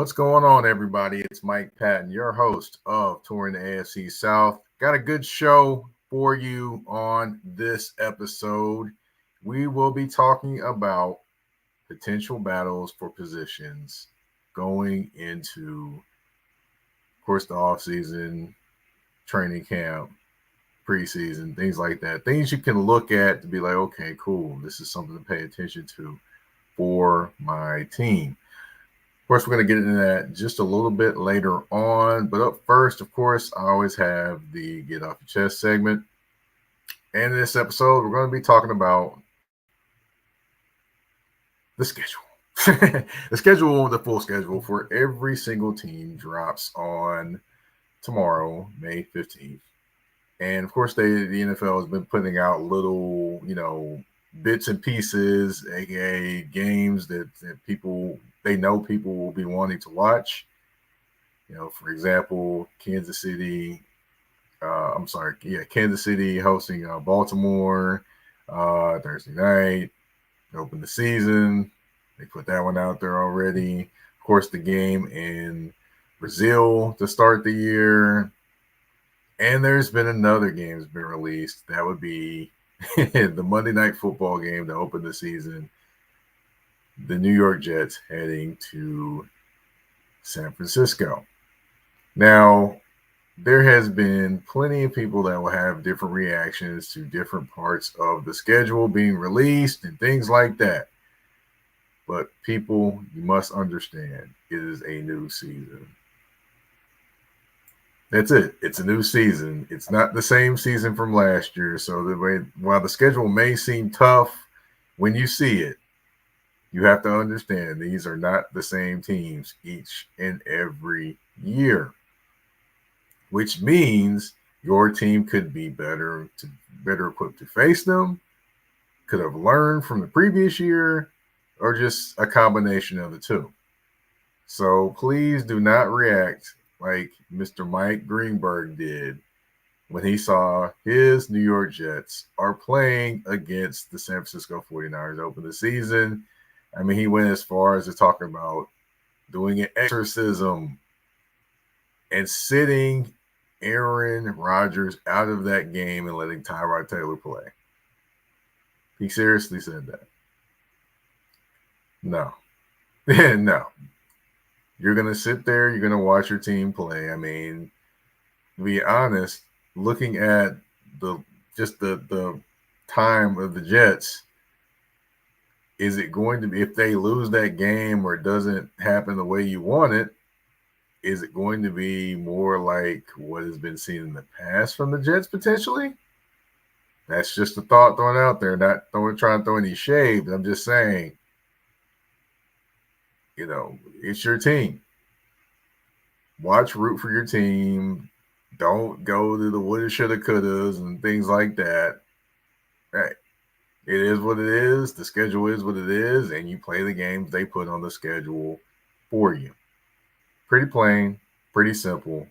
What's going on, everybody? It's Mike Patton, your host of Touring the AFC South. Got a good show for you on this episode. We will be talking about potential battles for positions going into, of course, the offseason, training camp, preseason, things like that. Things you can look at to be like, okay, cool. This is something to pay attention to for my team. Of course, we're going to get into that just a little bit later on. But up first, of course, I always have the Get Off Your Chest segment. And in this episode, we're going to be talking about the schedule. The full schedule for every single team drops on tomorrow, May 15th. And of course, the NFL has been putting out little, bits and pieces, aka games that people will be wanting to watch. For example, Kansas City hosting Baltimore Thursday night, open the season. They put that one out there already. Of course, the game in Brazil to start the year. And there's been another game that's been released. That would be the Monday Night Football game to open the season. The New York Jets heading to San Francisco. Now, there has been plenty of people that will have different reactions to different parts of the schedule being released and things like that. But people, you must understand, it is a new season. That's it. It's a new season. It's not the same season from last year. So while the schedule may seem tough when you see it, you have to understand these are not the same teams each and every year, which means your team could be better equipped to face them, could have learned from the previous year, or just a combination of the two. So please do not react like Mr. Mike Greenberg did when he saw his New York Jets are playing against the San Francisco 49ers open the season. I mean, he went as far as to talk about doing an exorcism and sitting Aaron Rodgers out of that game and letting Tyrod Taylor play. He seriously said that. No. No. You're going to sit there. You're going to watch your team play. I mean, to be honest, looking at the time of the Jets, is it going to be, if they lose that game or it doesn't happen the way you want it, is it going to be more like what has been seen in the past from the Jets potentially? That's just a thought thrown out there. Not trying to throw any shade, but I'm just saying, it's your team. Root for your team. Don't go to the woulda, shoulda, couldas and things like that. Right. It is what it is. The schedule is what it is, and you play the games they put on the schedule for you. Pretty plain, pretty simple.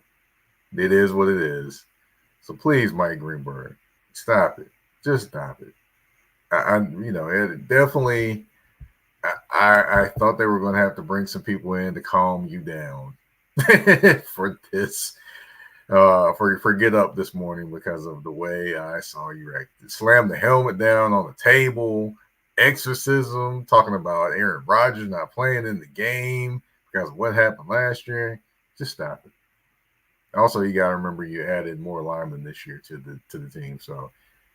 It is what it is. So please, Mike Greenberg, stop it. Just stop it. It definitely. I thought they were going to have to bring some people in to calm you down for this, for Get Up this morning because of the way I saw you slam the helmet down on the table, exorcism, talking about Aaron Rodgers not playing in the game because of what happened last year. Just stop it. Also, you got to remember you added more linemen this year to the team, so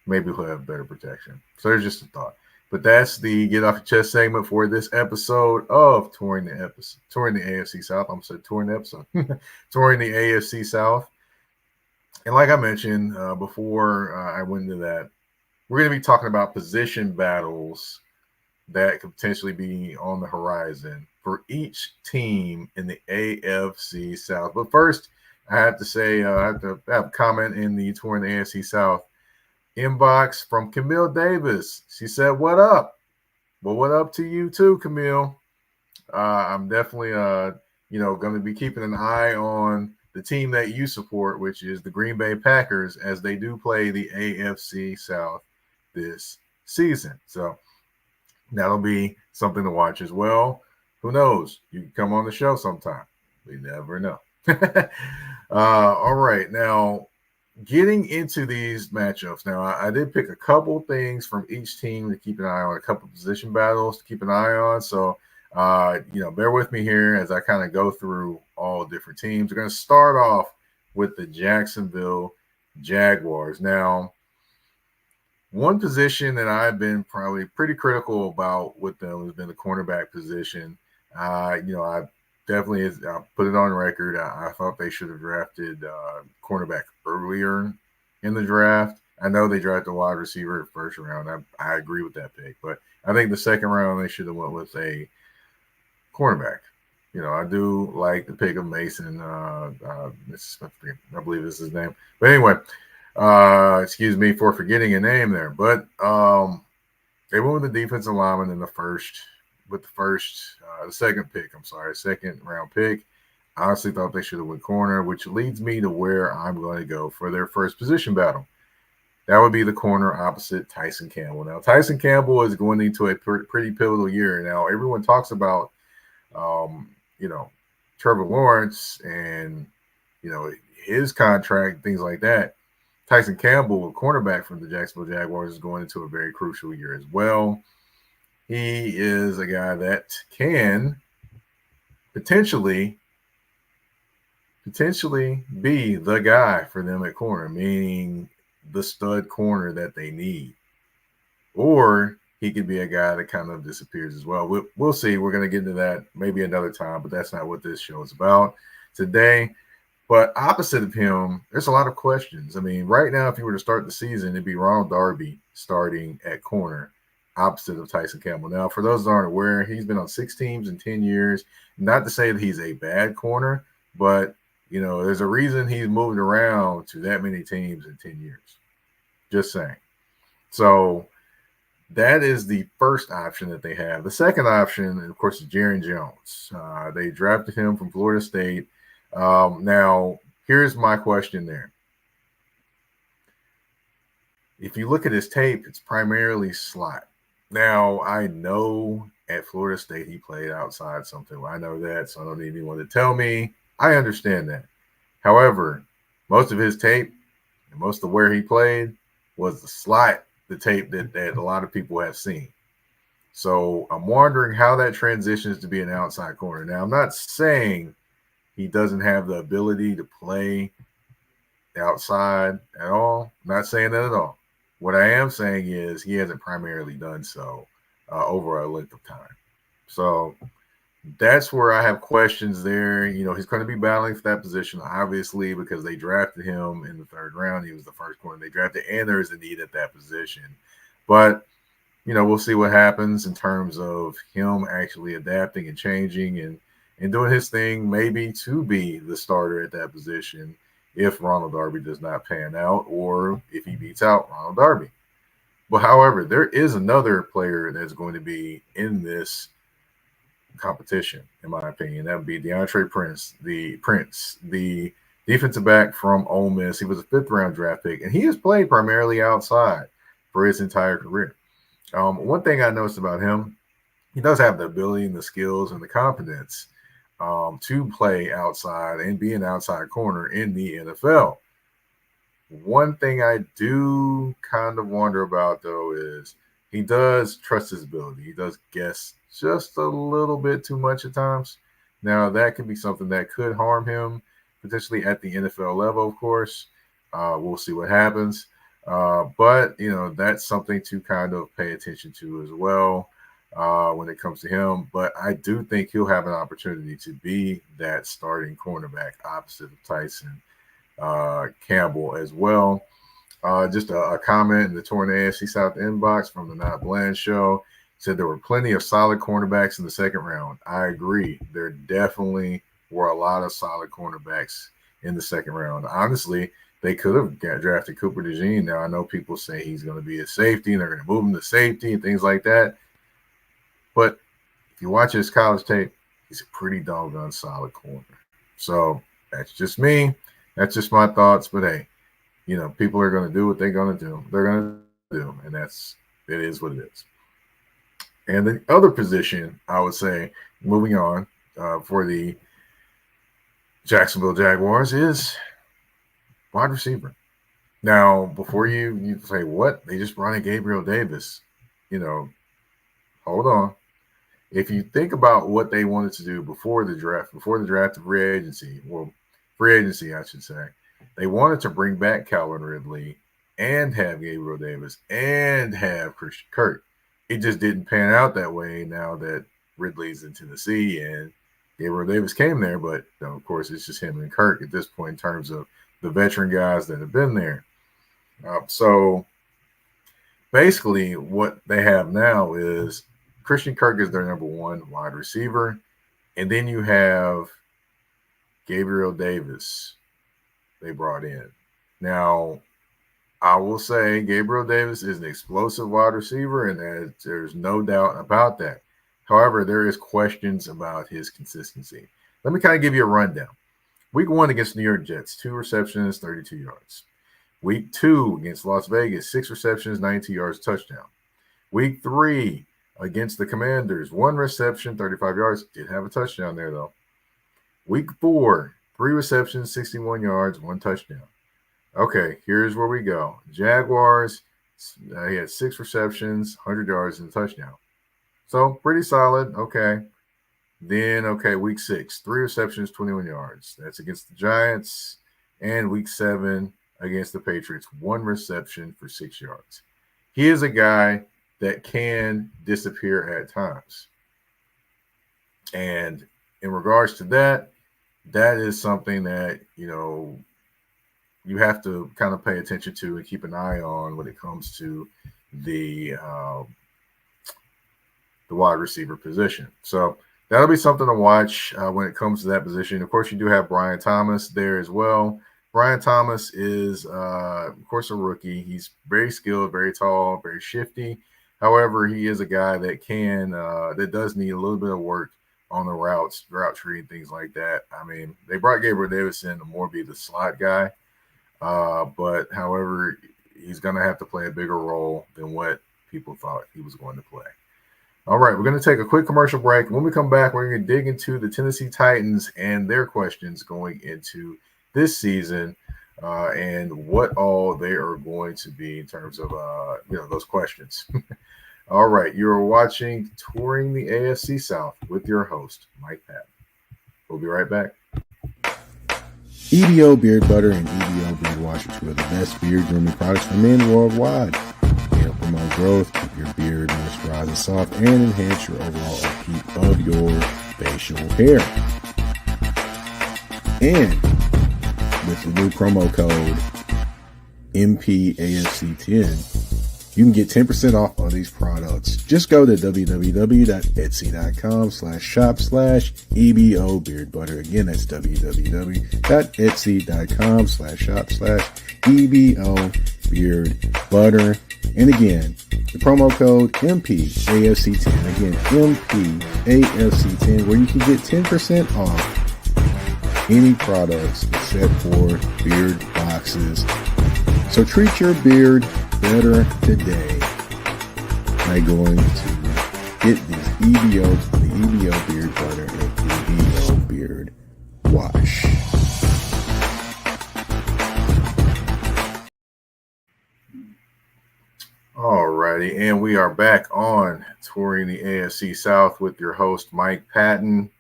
maybe we'll have better protection. So there's just a thought. But that's the Get Off Your Chest segment for this episode of Touring the AFC South. I'm saying touring the episode. Touring the AFC South. And like I mentioned before I went into that, we're going to be talking about position battles that could potentially be on the horizon for each team in the AFC South. But first, I have to say, I have to have a comment in the Touring the AFC South inbox from Camille Davis. She said, "What up?" Well, what up to you too, Camille? I'm definitely, going to be keeping an eye on the team that you support, which is the Green Bay Packers, as they do play the AFC South this season. So that'll be something to watch as well. Who knows? You can come on the show sometime. We never know. All right. Now, getting into these matchups. Now, I did pick a couple things from each team to keep an eye on, a couple position battles to keep an eye on. So, bear with me here as I kind of go through all different teams. We're going to start off with the Jacksonville Jaguars. Now, one position that I've been probably pretty critical about with them has been the cornerback position. I definitely I put it on record. I thought they should have drafted cornerback earlier in the draft. I know they drafted a wide receiver first round. I agree with that pick, but I think the second round they should have went with a cornerback. I do like the pick of Mason. I believe this is his name. But anyway, excuse me for forgetting a name there. But they went with the defensive lineman in the second pick. I'm sorry, second round pick. I honestly thought they should have went corner, which leads me to where I'm going to go for their first position battle. That would be the corner opposite Tyson Campbell. Now, Tyson Campbell is going into a pretty pivotal year. Now, everyone talks about, Trevor Lawrence and, his contract, things like that. Tyson Campbell, a cornerback from the Jacksonville Jaguars, is going into a very crucial year as well. He is a guy that can potentially be the guy for them at corner, meaning the stud corner that they need. Or he could be a guy that kind of disappears as well. We'll see. We're going to get into that maybe another time, but that's not what this show is about today. But opposite of him, there's a lot of questions. I mean, right now, if you were to start the season, it'd be Ronald Darby starting at corner, opposite of Tyson Campbell. Now, for those that aren't aware, he's been on 6 teams in 10 years. Not to say that he's a bad corner, but, there's a reason he's moved around to that many teams in 10 years. Just saying. So that is the first option that they have. The second option, of course, is Jaron Jones. They drafted him from Florida State. Now, here's my question there. If you look at his tape, it's primarily slot. Now, I know at Florida State he played outside something. I know that, so I don't need anyone to tell me. I understand that. However, most of his tape and most of where he played was the slot, the tape that a lot of people have seen. So I'm wondering how that transitions to be an outside corner. Now, I'm not saying he doesn't have the ability to play outside at all. I'm not saying that at all. What I am saying is he hasn't primarily done so over a length of time. So that's where I have questions there. He's going to be battling for that position, obviously, because they drafted him in the 3rd round. He was the first corner they drafted, and there's a need at that position. But, we'll see what happens in terms of him actually adapting and changing and doing his thing, maybe to be the starter at that position if Ronald Darby does not pan out or if he beats out Ronald Darby. But however, there is another player that's going to be in this competition, in my opinion. That would be DeAndre Prince, the defensive back from Ole Miss. He was a 5th round draft pick, and he has played primarily outside for his entire career. One thing I noticed about him, he does have the ability and the skills and the confidence to play outside and be an outside corner in the NFL. One thing I do kind of wonder about, though, is he does trust his ability. He does guess just a little bit too much at times. Now, that could be something that could harm him, potentially at the NFL level, of course. We'll see what happens. But, that's something to kind of pay attention to as well when it comes to him. But I do think he'll have an opportunity to be that starting cornerback opposite of Tyson Campbell as well. Just a comment in the Torn AFC South inbox from the Not Bland show said there were plenty of solid cornerbacks in the 2nd round. I agree. There definitely were a lot of solid cornerbacks in the 2nd round. Honestly, they could have drafted Cooper DeJean. Now, I know people say he's going to be a safety and they're going to move him to safety and things like that. But if you watch his college tape, he's a pretty doggone solid corner. So that's just me. That's just my thoughts. But hey, people are going to do what they're going to do. They're going to do, and it is what it is. And the other position, I would say, moving on for the Jacksonville Jaguars is wide receiver. Now, before you say what they just brought in Gabriel Davis, you know, hold on. If you think about what they wanted to do before the draft of free agency, I should say, they wanted to bring back Calvin Ridley and have Gabriel Davis and have Christian Kirk. It just didn't pan out that way now that Ridley's in Tennessee and Gabriel Davis came there. But of course, it's just him and Kirk at this point in terms of the veteran guys that have been there. So basically, what they have now is Christian Kirk is their number one wide receiver. And then you have Gabriel Davis they brought in. Now, I will say Gabriel Davis is an explosive wide receiver, and there's no doubt about that. However, there is questions about his consistency. Let me kind of give you a rundown. Week 1 against New York Jets, 2 receptions, 32 yards. Week 2 against Las Vegas, 6 receptions, 92 yards, touchdown. Week 3 against the Commanders, 1 reception, 35 yards. Did have a touchdown there, though. Week 4, 3 receptions, 61 yards, 1 touchdown. Okay, here's where we go. Jaguars, he had 6 receptions, 100 yards, and a touchdown. So pretty solid. Okay. Then, week 6, 3 receptions, 21 yards. That's against the Giants. And week 7 against the Patriots, 1 reception for 6 yards. He is a guy that can disappear at times. And in regards to that, that is something that, you have to kind of pay attention to and keep an eye on when it comes to the wide receiver position. So that'll be something to watch when it comes to that position. Of course, you do have Brian Thomas there as well. Brian Thomas is, of course, a rookie. He's very skilled, very tall, very shifty. However, he is a guy that does need a little bit of work on the route tree and things like that. I mean, they brought Gabriel Davis in to more be the slot guy. But however, he's going to have to play a bigger role than what people thought he was going to play. All right, we're going to take a quick commercial break. When we come back, we're going to dig into the Tennessee Titans and their questions going into this season and what all they are going to be in terms of, those questions. All right, you're watching Touring the AFC South with your host, Mike Patton. We'll be right back. EBO Beard Butter and EBO Beard Wash are 2 of the best beard grooming products for men worldwide. They help promote growth, keep your beard moisturized and soft, and enhance your overall upkeep of your facial hair. And with the new promo code MPAFC10, you can get 10% off on these products. Just go to www.etsy.com/shop/EBO Beard Butter. Again, that's www.etsy.com/shop/EBO Beard Butter. And again, the promo code MPAFC10. Again, MPAFC10, where you can get 10% off any products except for beard boxes. So treat your beard better today by going to get these the EBO Beard Butter and EBO Beard Wash. Alrighty, and we are back on Touring the AFC South with your host, Mike Patton.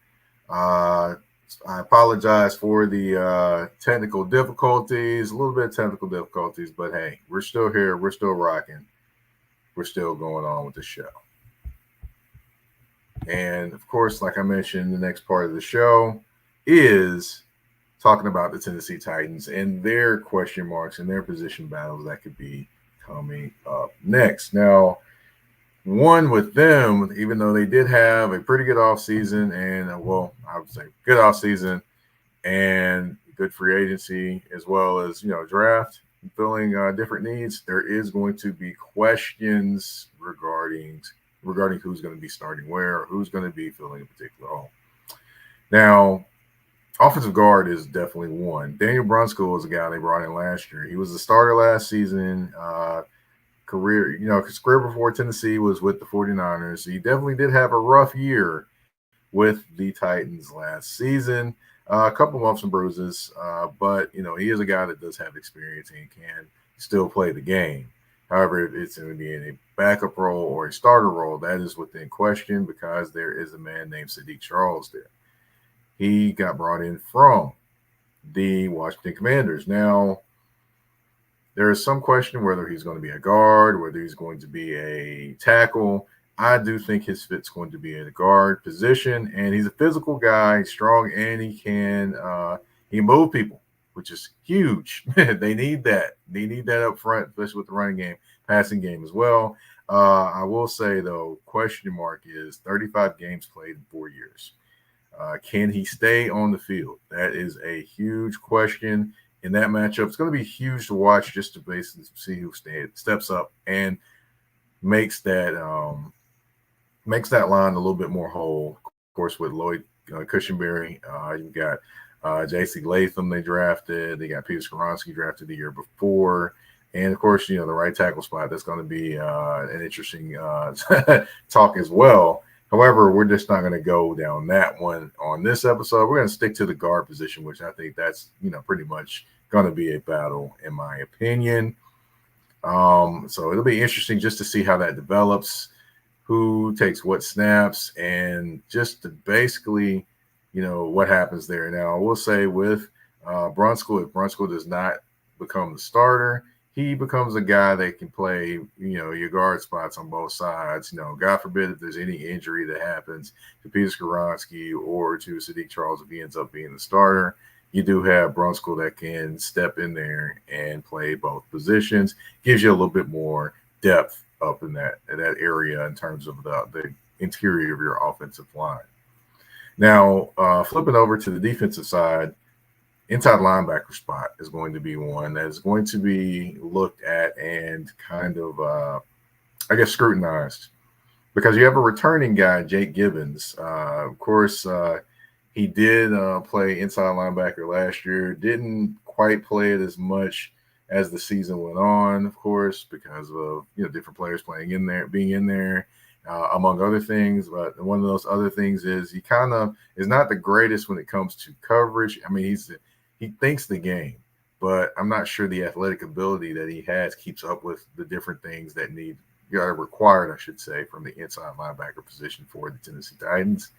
I apologize for the technical difficulties, a little bit of technical difficulties, but hey, we're still here. We're still rocking. We're still going on with the show. And of course, like I mentioned, the next part of the show is talking about the Tennessee Titans and their question marks and their position battles that could be coming up next. Now, one with them, even though they did have a pretty good offseason and, I would say good offseason and good free agency, as well as, draft, filling different needs, there is going to be questions regarding who's going to be starting where, or who's going to be filling a particular role. Now, offensive guard is definitely one. Daniel Brunskill is a guy they brought in last year. He was the starter last season. His career before Tennessee was with the 49ers. He definitely did have a rough year with the Titans last season. A couple bumps and bruises, but he is a guy that does have experience and can still play the game. However, if it's going to be in a backup role or a starter role, that is within question because there is a man named Sadiq Charles there. He got brought in from the Washington Commanders. Now, there is some question whether he's going to be a guard, whether he's going to be a tackle. I do think his fit's going to be in the guard position, and he's a physical guy, strong, and he move people, which is huge. They need that. They need that up front, especially with the running game, passing game as well. I will say though, question mark is 35 games played in 4 years. Can he stay on the field? That is a huge question in that matchup. It's going to be huge to watch just to basically see who steps up and makes that line a little bit more whole. Of course, with Lloyd Cushenberry, you've got J.C. Latham they drafted. They got Peter Skoronski drafted the year before. And, of course, the right tackle spot, that's going to be an interesting talk as well. However, we're just not going to go down that one on this episode. We're going to stick to the guard position, which I think that's, pretty much going to be a battle, in my opinion. So it'll be interesting just to see how that develops, who takes what snaps, and just to basically, what happens there. Now, I will say with Brunskill, if Brunskill does not become the starter, he becomes a guy that can play, your guard spots on both sides. God forbid if there's any injury that happens to Peter Skoronski or to Sadiq Charles if he ends up being the starter. You do have Brunskill that can step in there and play both positions. Gives you a little bit more depth up in that area in terms of the interior of your offensive line. Now, flipping over to the defensive side, inside linebacker spot is going to be one that is going to be looked at and kind of, scrutinized because you have a returning guy, Jake Gibbons. Of course, he did play inside linebacker last year. Didn't quite play it as much as the season went on, of course, because of different players being in there, among other things. But one of those other things is he kind of is not the greatest when it comes to coverage. I mean, he thinks the game, but I'm not sure the athletic ability that he has keeps up with the different things that are required, I should say, from the inside linebacker position for the Tennessee Titans.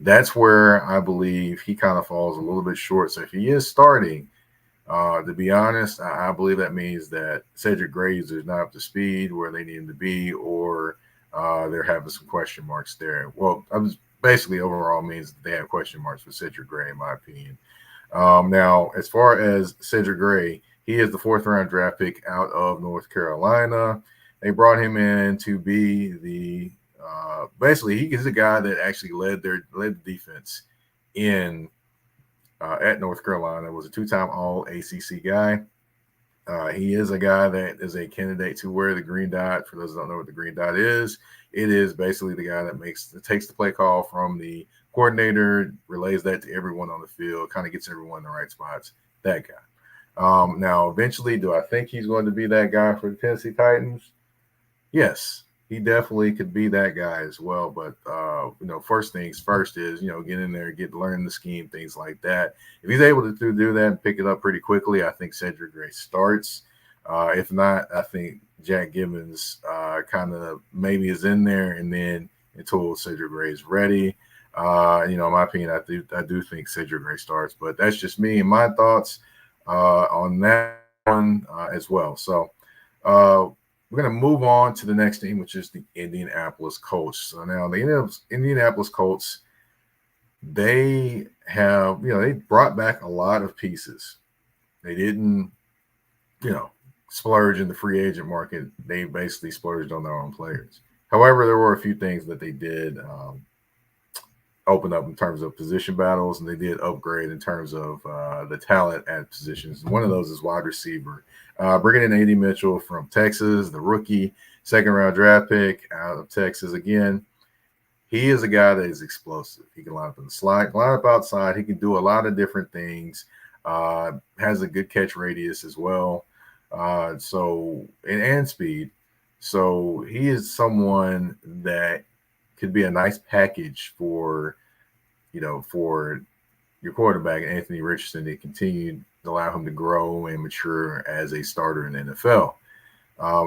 That's where I believe he kind of falls a little bit short. So if he is starting, to be honest, I believe that means that Cedric Gray is not up to speed where they need him to be, or they're having some question marks there. Well, basically overall means that they have question marks with Cedric Gray, in my opinion. Now, as far as Cedric Gray, he is the 4th-round draft pick out of North Carolina. They brought him in to be the basically he is a guy that actually led the defense in at North Carolina. Was a 2-time All-ACC guy. He is a guy that is a candidate to wear the green dot. For those who don't know what the green dot is, it is basically the guy that takes the play call from the coordinator, relays that to everyone on the field, kind of gets everyone in the right spots. That guy. Now, eventually, do I think he's going to be that guy for the Tennessee Titans? Yes, he definitely could be that guy as well. But first things first is get in there, learn the scheme, things like that. If he's able to do that and pick it up pretty quickly, I think Cedric Gray starts. If not, I think Jack Gibbons kind of maybe is in there, and then until Cedric Gray is ready. In my opinion, I do think Cedric Gray starts, but that's just me and my thoughts on that one as well. So we're going to move on to the next team, which is the Indianapolis Colts. So now the Indianapolis Colts, they have, they brought back a lot of pieces. They didn't, splurge in the free agent market. They basically splurged on their own players. However, there were a few things that they did open up in terms of position battles, and they did upgrade in terms of the talent at positions. One of those is wide receiver. Bringing in A.D. Mitchell from Texas, the rookie, 2nd-round draft pick out of Texas again. He is a guy that is explosive. He can line up in the slot, line up outside. He can do a lot of different things. Has a good catch radius as well. And speed. So he is someone that could be a nice package for your quarterback, Anthony Richardson, to continue to allow him to grow and mature as a starter in the NFL.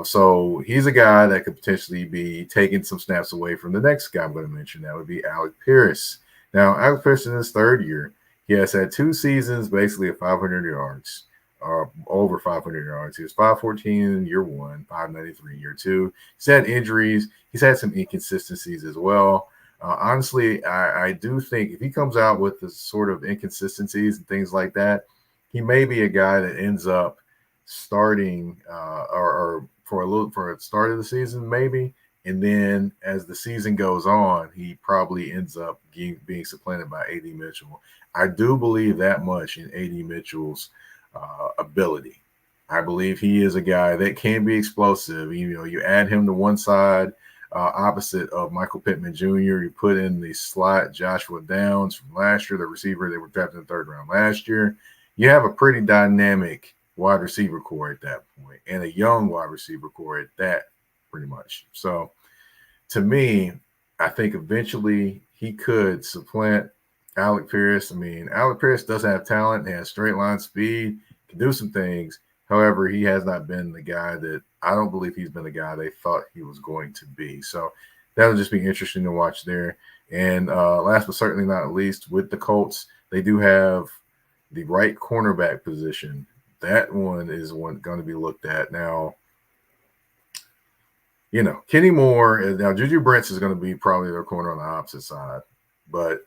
So he's a guy that could potentially be taking some snaps away from the next guy I'm going to mention. That would be Alec Pierce. Now, Alec Pierce in his third year, he has had 2 seasons basically of 500 yards, or over 500 yards. He was 514 in year 1, 593 in year 2. He's had injuries. He's had some inconsistencies as well. Honestly, I do think if he comes out with the sort of inconsistencies and things like that, he may be a guy that ends up starting or for a start of the season maybe, and then as the season goes on, he probably ends up being supplanted by AD Mitchell. I do believe that much in AD Mitchell's ability. I believe he is a guy that can be explosive. You add him to one side opposite of Michael Pittman Jr. You put in the slot Joshua Downs from last year, the receiver they were drafted in the 3rd round last year. You have a pretty dynamic wide receiver core at that point, and a young wide receiver core at that, pretty much. So to me, I think eventually he could supplant Alec Pierce. I mean, Alec Pierce does have talent, has straight line speed, can do some things. However, he has not been the guy that I don't believe he's been the guy they thought he was going to be. So that'll just be interesting to watch there. And last but certainly not least, with the Colts, they do have the right cornerback position. That one is going to be looked at. Now, Kenny Moore, now Juju Brents is going to be probably their corner on the opposite side. But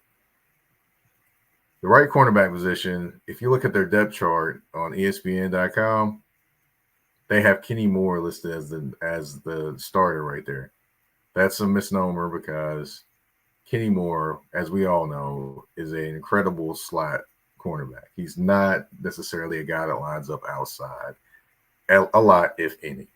the right cornerback position, if you look at their depth chart on ESPN.com, they have Kenny Moore listed as the starter right there. That's a misnomer because Kenny Moore, as we all know, is an incredible slot cornerback. He's not necessarily a guy that lines up outside a lot, if any.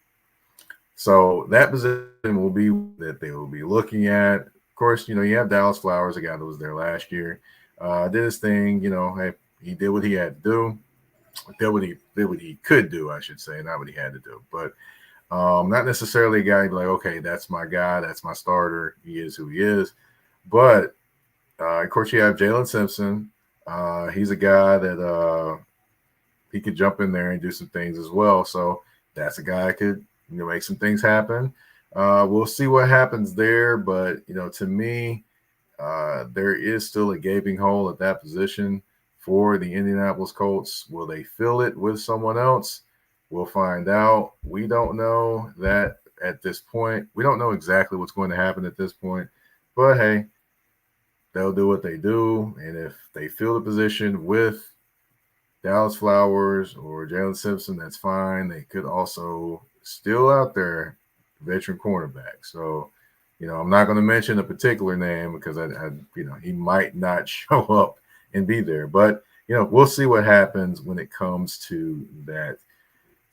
So that position will be that they will be looking at. Of course, you have Dallas Flowers, a guy that was there last year. Did his thing, hey, he did what he had to do. Did what he could do, I should say, not what he had to do. But not necessarily a guy you'd be like, okay, that's my guy, that's my starter. He is who he is. But of course, you have Jalen Simpson. He's a guy that he could jump in there and do some things as well. So that's a guy that could make some things happen. We'll see what happens there. But, to me, there is still a gaping hole at that position for the Indianapolis Colts. Will they fill it with someone else? We'll find out. We don't know that at this point. We don't know exactly what's going to happen at this point. But, hey, they'll do what they do. And if they fill the position with Dallas Flowers or Jalen Simpson, that's fine. They could also still out there veteran cornerback. So, I'm not going to mention a particular name because he might not show up and be there. But, we'll see what happens when it comes to that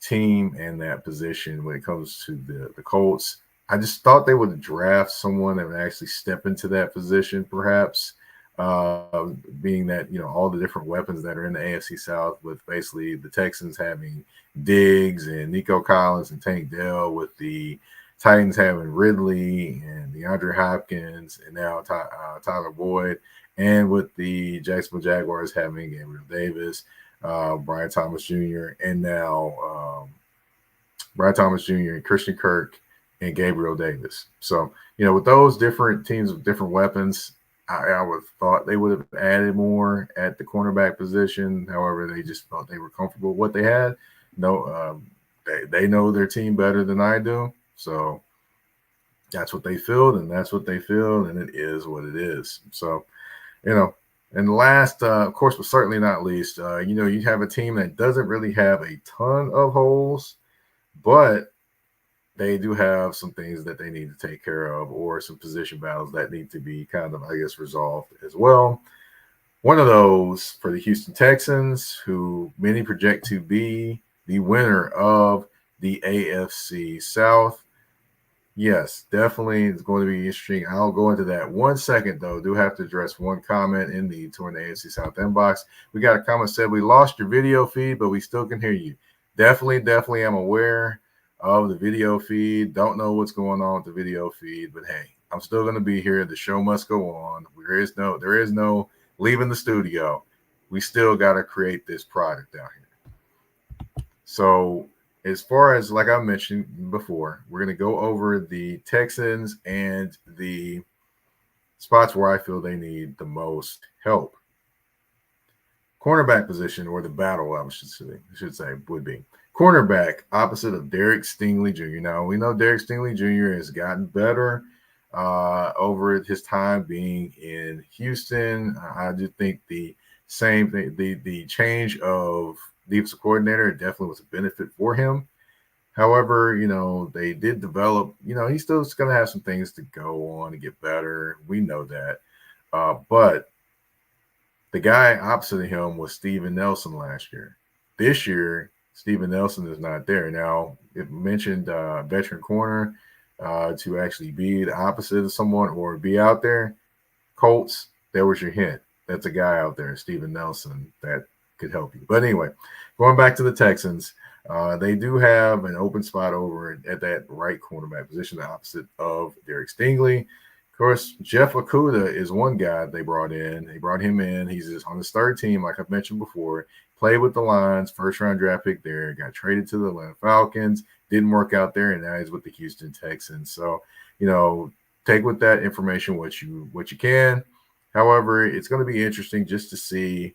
team and that position when it comes to the Colts. I just thought they would draft someone that would actually step into that position, perhaps, being that, all the different weapons that are in the AFC South, with basically the Texans having Diggs and Nico Collins and Tank Dell, with the Titans having Ridley and DeAndre Hopkins and now Tyler Boyd, and with the Jacksonville Jaguars having Gabriel Davis, Brian Thomas Jr., and now Brian Thomas Jr. and Christian Kirk and Gabriel Davis. So, with those different teams with different weapons, I would have thought they would have added more at the cornerback position. However, they just felt they were comfortable with what they had. They know their team better than I do. So that's what they feel, and that's what they feel, and it is what it is. So, and last, of course, but certainly not least, you have a team that doesn't really have a ton of holes, but they do have some things that they need to take care of, or some position battles that need to be kind of, resolved as well. One of those for the Houston Texans, who many project to be the winner of the AFC South. Yes, definitely it's going to be interesting. I'll go into that 1 second, though. Do have to address one comment in the Torn AFC South inbox. We got a comment said, we lost your video feed, but we still can hear you. Definitely am aware of the video feed. Don't know what's going on with the video feed, but hey, I'm still going to be here. The show must go on. There is no leaving the studio. we still got to create this product out here. So as far as, like I mentioned before, we're going to go over the Texans and the spots where I feel they need the most help. Cornerback position, or the battle, I should say, would be cornerback opposite of Derek Stingley Jr. Now, we know Derek Stingley Jr. has gotten better over his time being in Houston. I just think the same thing, the change of defensive coordinator definitely was a benefit for him. However, they did develop, he's still going to have some things to go on and get better. We know that. But the guy opposite of him was Steven Nelson last year. This year, Steven Nelson is not there. Now, it mentioned veteran corner to actually be the opposite of someone or be out there. Colts, there was your hint. That's a guy out there, Steven Nelson, that could help you. But anyway, going back to the Texans, they do have an open spot over at that right cornerback position, the opposite of Derek Stingley. Of course, Jeff Okudah is one guy they brought in. They brought him in. He's just on his third team, like I've mentioned before. Played with the Lions, first-round draft pick there. Got traded to the Atlanta Falcons. Didn't work out there, and now he's with the Houston Texans. So, take with that information what you can. However, it's going to be interesting just to see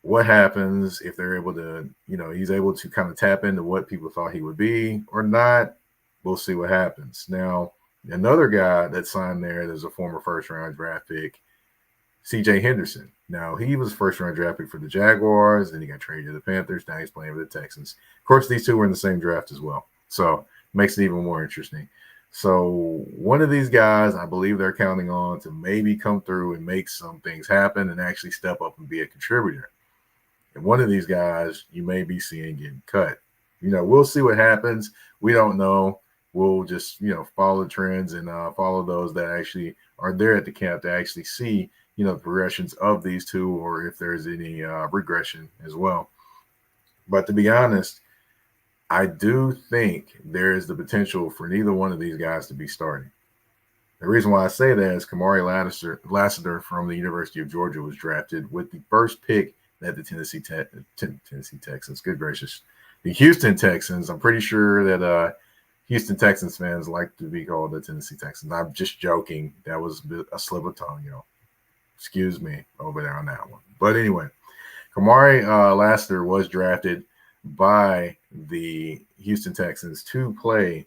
what happens if they're able to, he's able to kind of tap into what people thought he would be or not. We'll see what happens. Now, another guy that signed there's a former first-round draft pick, C.J. Henderson. Now, he was first-round draft pick for the Jaguars, then he got traded to the Panthers. Now he's playing with the Texans. Of course, these two were in the same draft as well, so makes it even more interesting. So one of these guys, I believe they're counting on to maybe come through and make some things happen and actually step up and be a contributor. And one of these guys you may be seeing getting cut. We'll see what happens. We don't know. We'll just, follow the trends and follow those that actually are there at the camp to actually see, the progressions of these two, or if there's any regression as well. But to be honest, I do think there is the potential for neither one of these guys to be starting. The reason why I say that is Kamari Lassiter from the University of Georgia was drafted with the first pick at the Tennessee Texans. Good gracious. The Houston Texans. I'm pretty sure that Houston Texans fans like to be called the Tennessee Texans. I'm just joking. That was a slip of tongue, Excuse me over there on that one. But anyway, Kamari Lassiter was drafted by the Houston Texans to play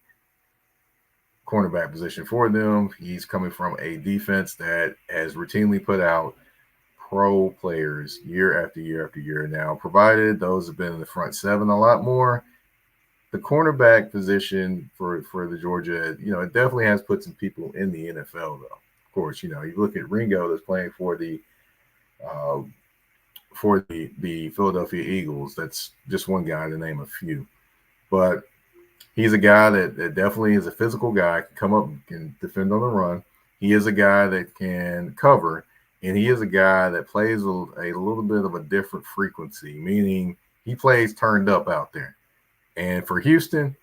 cornerback position for them. He's coming from a defense that has routinely put out pro players year after year after year now, provided those have been in the front seven a lot more. The cornerback position for the Georgia, it definitely has put some people in the NFL, though. Of course, you look at Ringo that's playing for the Philadelphia Eagles. That's just one guy to name a few. But he's a guy that definitely is a physical guy, can come up and can defend on the run. He is a guy that can cover, and he is a guy that plays a little bit of a different frequency, meaning he plays turned up out there. And for Houston,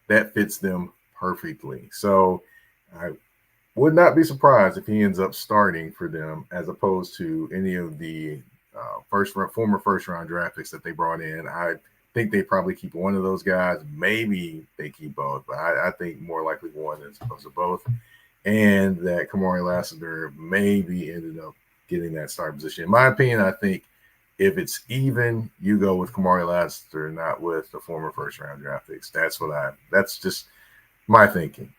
that fits them perfectly. So I would not be surprised if he ends up starting for them as opposed to any of the former first-round draft picks that they brought in. I think they probably keep one of those guys. Maybe they keep both, but I think more likely one as opposed to both. And that Kamari Lassiter maybe ended up getting that start position. In my opinion, I think if it's even, you go with Kamari Lassiter, not with the former first-round draft picks. That's just my thinking.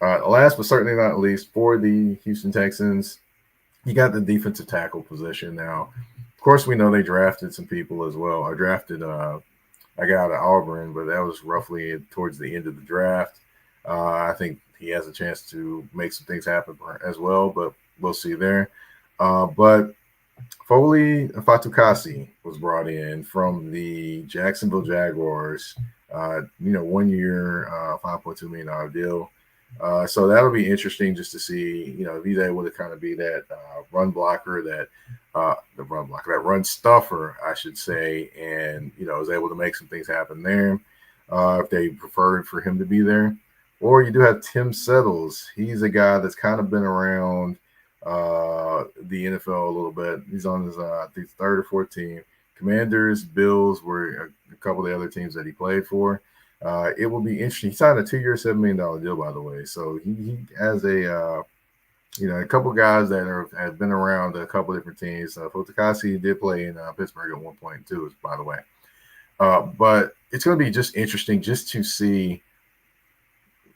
Last but certainly not least, for the Houston Texans, you got the defensive tackle position now. Of course, we know they drafted some people as well. I drafted a guy out of Auburn, but that was roughly towards the end of the draft. I think he has a chance to make some things happen as well, but we'll see there. But Foley Fatukasi was brought in from the Jacksonville Jaguars. 1 year, $5.2 million deal. So that'll be interesting just to see, if he's able to kind of be that run blocker, that run stuffer, I should say, and, is able to make some things happen there if they prefer for him to be there. Or you do have Tim Settles. He's a guy that's kind of been around the NFL a little bit. He's on his I think third or fourth team. Commanders, Bills were a couple of the other teams that he played for. It will be interesting. He signed a 2-year, $7 million deal, by the way. So he has a a couple guys that have been around a couple different teams. Fotakasi did play in Pittsburgh at one point too, by the way. But it's going to be just interesting just to see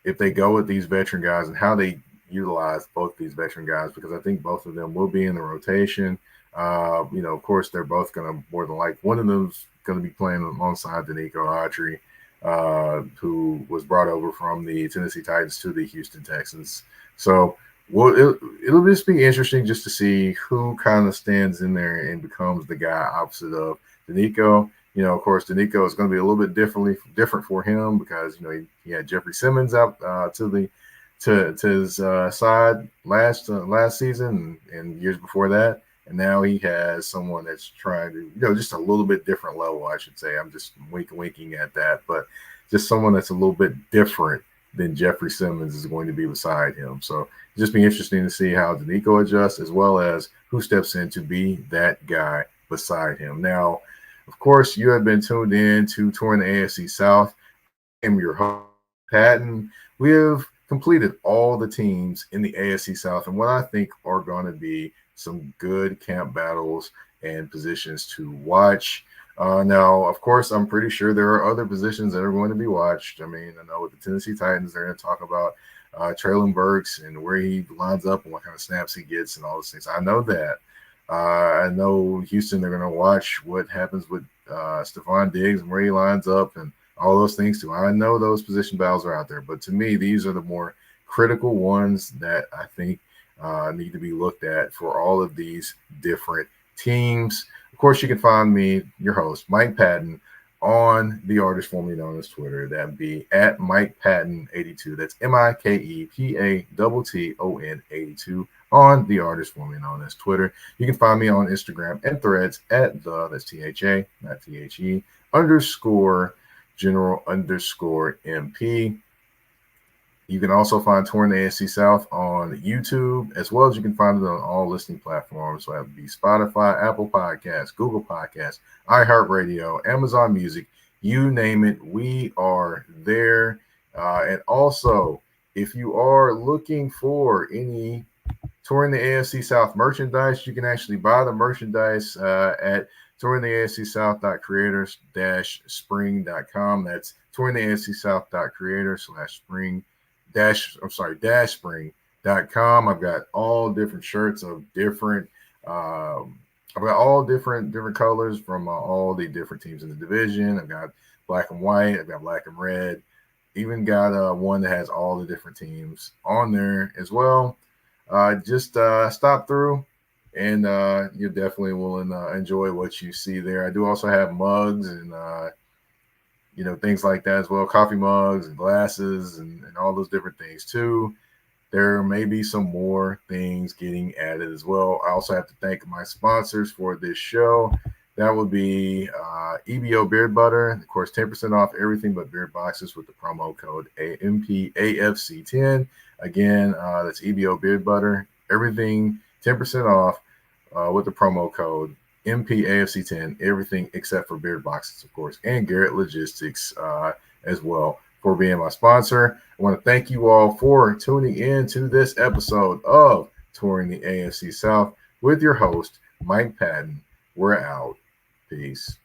if they go with these veteran guys and how they utilize both these veteran guys, because I think both of them will be in the rotation. Of course, they're both going to more than like one of them's going to be playing alongside Danico Autry, who was brought over from the Tennessee Titans to the Houston Texans. So it'll just be interesting just to see who kind of stands in there and becomes the guy opposite of Danico. Of course, Danico is going to be a little bit different for him because he had Jeffrey Simmons out to his side last season and years before that, and now he has someone that's trying to just a little bit different level, I should say. I'm just winking at that, but just someone that's a little bit different than Jeffrey Simmons is going to be beside him. So just be interesting to see how Danico adjusts, as well as who steps in to be that guy beside him. Now, of course, you have been tuned in to Touring the AFC South. I am your host, Patton. We have completed all the teams in the AFC South and what I think are going to be some good camp battles and positions to watch. Now, of course, I'm pretty sure there are other positions that are going to be watched. I mean, I know with the Tennessee Titans, they're going to talk about Traylon Burks and where he lines up and what kind of snaps he gets and all those things. I know that. I know Houston, they're going to watch what happens with Stephon Diggs and where he lines up and all those things too. I know those position battles are out there, but to me, these are the more critical ones that I think need to be looked at for all of these different teams. Of course, you can find me, your host, Mike Patton, on the artist formerly known as Twitter. That'd be at Mike Patton 82. That's MikePatton 82 on the artist formerly known as Twitter. You can find me on Instagram and Threads at that's THA, not THE, _ general _ MP. You can also find Touring the AFC South on YouTube, as well as you can find it on all listening platforms. So that would be Spotify, Apple Podcasts, Google Podcasts, iHeartRadio, Amazon Music, you name it, we are there. And also, if you are looking for any Touring the AFC South merchandise, you can actually buy the merchandise at touringtheafcsouth.creators-spring.com. That's touringtheafcsouth.creators-spring.com. I've got all different shirts of different I've got all different colors from all the different teams in the division. I've got black and white, I've got black and red, even got one that has all the different teams on there as well. Just stop through and you definitely will enjoy what you see there. I do also have mugs and things like that as well, coffee mugs and glasses and all those different things too. There may be some more things getting added as well. I also have to thank my sponsors for this show. That would be EBO Beard Butter. Of course, 10% off everything but beard boxes with the promo code MPAFC10. Again, that's EBO Beard Butter. Everything 10% off with the promo code MPAFC10. Everything except for beard boxes, of course, and Garrett Logistics as well for being my sponsor. I want to thank you all for tuning in to this episode of Touring the AFC South with your host, Mike Patton. We're out. Peace.